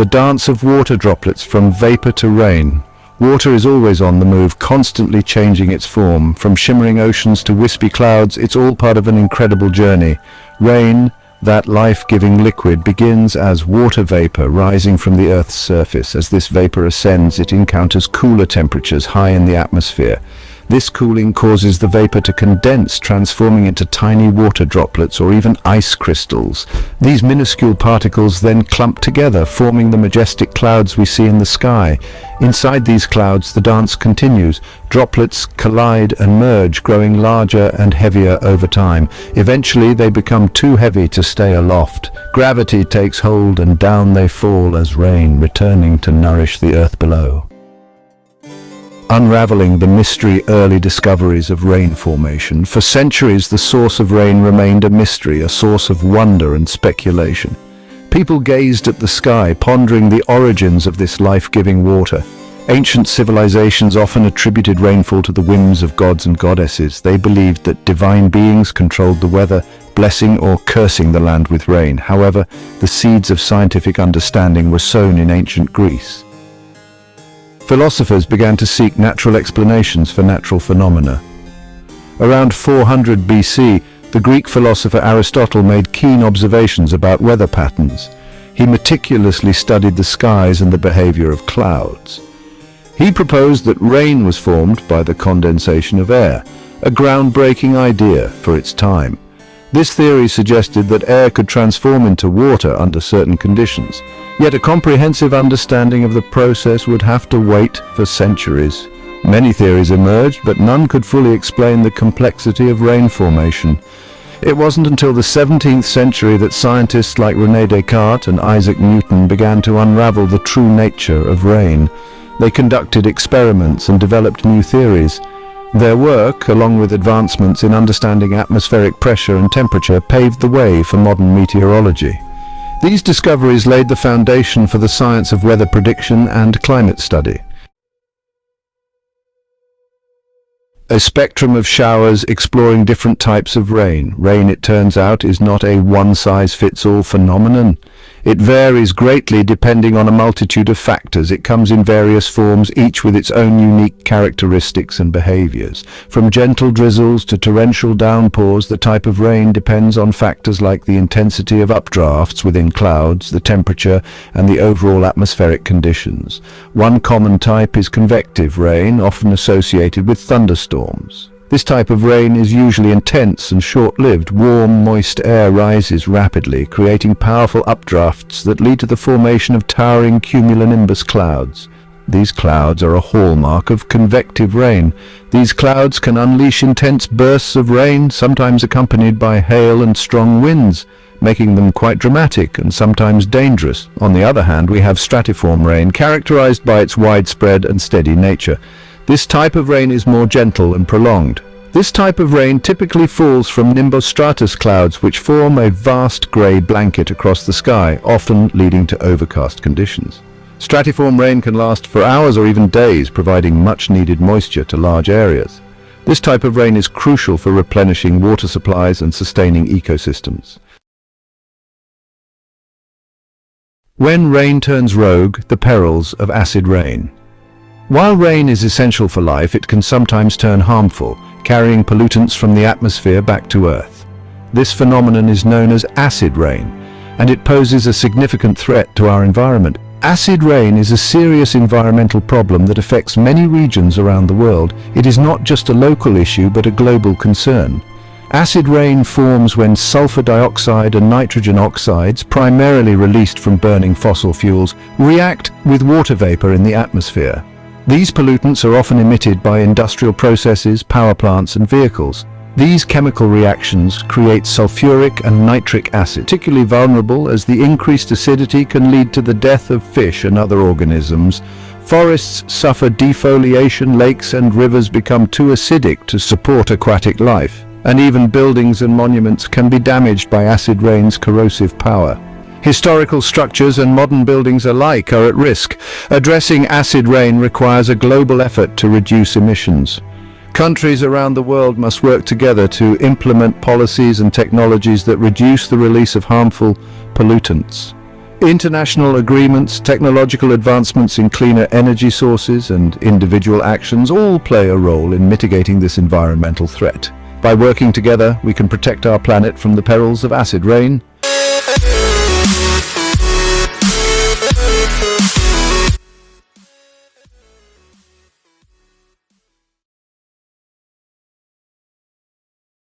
the dance of water droplets from vapor to rain. Water is always on the move, constantly changing its form. From shimmering oceans to wispy clouds, it's all part of an incredible journey. Rain, that life-giving liquid, begins as water vapor rising from the Earth's surface. As this vapor ascends, it encounters cooler temperatures high in the atmosphere. This cooling causes the vapor to condense, transforming into tiny water droplets or even ice crystals. These minuscule particles then clump together, forming the majestic clouds we see in the sky. Inside these clouds, the dance continues. Droplets collide and merge, growing larger and heavier over time. Eventually, they become too heavy to stay aloft. Gravity takes hold and down they fall as rain, returning to nourish the earth below. Unraveling the mystery early discoveries of rain formation. For centuries, the source of rain remained a mystery, a source of wonder and speculation. People gazed at the sky, pondering the origins of this life-giving water. Ancient civilizations often attributed rainfall to the whims of gods and goddesses. They believed that divine beings controlled the weather, blessing or cursing the land with rain. However, the seeds of scientific understanding were sown in ancient Greece. Philosophers began to seek natural explanations for natural phenomena. Around 400 BC, the Greek philosopher Aristotle made keen observations about weather patterns. He meticulously studied the skies and the behavior of clouds. He proposed that rain was formed by the condensation of air, a groundbreaking idea for its time. This theory suggested that air could transform into water under certain conditions. Yet a comprehensive understanding of the process would have to wait for centuries. Many theories emerged, but none could fully explain the complexity of rain formation. It wasn't until the 17th century that scientists like René Descartes and Isaac Newton began to unravel the true nature of rain. They conducted experiments and developed new theories. Their work, along with advancements in understanding atmospheric pressure and temperature, paved the way for modern meteorology. These discoveries laid the foundation for the science of weather prediction and climate study. A spectrum of showers exploring different types of rain. Rain, it turns out, is not a one-size-fits-all phenomenon. It varies greatly depending on a multitude of factors. It comes in various forms, each with its own unique characteristics and behaviors. From gentle drizzles to torrential downpours, the type of rain depends on factors like the intensity of updrafts within clouds, the temperature, and the overall atmospheric conditions. One common type is convective rain, often associated with thunderstorms. This type of rain is usually intense and short-lived. Warm, moist air rises rapidly, creating powerful updrafts that lead to the formation of towering cumulonimbus clouds. These clouds are a hallmark of convective rain. These clouds can unleash intense bursts of rain, sometimes accompanied by hail and strong winds, making them quite dramatic and sometimes dangerous. On the other hand, we have stratiform rain, characterized by its widespread and steady nature. This type of rain is more gentle and prolonged. This type of rain typically falls from nimbostratus clouds, which form a vast grey blanket across the sky, often leading to overcast conditions. Stratiform rain can last for hours or even days, providing much-needed moisture to large areas. This type of rain is crucial for replenishing water supplies and sustaining ecosystems. When rain turns rogue, the perils of acid rain. While rain is essential for life, it can sometimes turn harmful, carrying pollutants from the atmosphere back to Earth. This phenomenon is known as acid rain, and it poses a significant threat to our environment. Acid rain is a serious environmental problem that affects many regions around the world. It is not just a local issue, but a global concern. Acid rain forms when sulfur dioxide and nitrogen oxides, primarily released from burning fossil fuels, react with water vapor in the atmosphere. These pollutants are often emitted by industrial processes, power plants, and vehicles. These chemical reactions create sulfuric and nitric acid, particularly vulnerable as the increased acidity can lead to the death of fish and other organisms. Forests suffer defoliation, lakes and rivers become too acidic to support aquatic life, and even buildings and monuments can be damaged by acid rain's corrosive power. Historical structures and modern buildings alike are at risk. Addressing acid rain requires a global effort to reduce emissions. Countries around the world must work together to implement policies and technologies that reduce the release of harmful pollutants. International agreements, technological advancements in cleaner energy sources, and individual actions all play a role in mitigating this environmental threat. By working together, we can protect our planet from the perils of acid rain,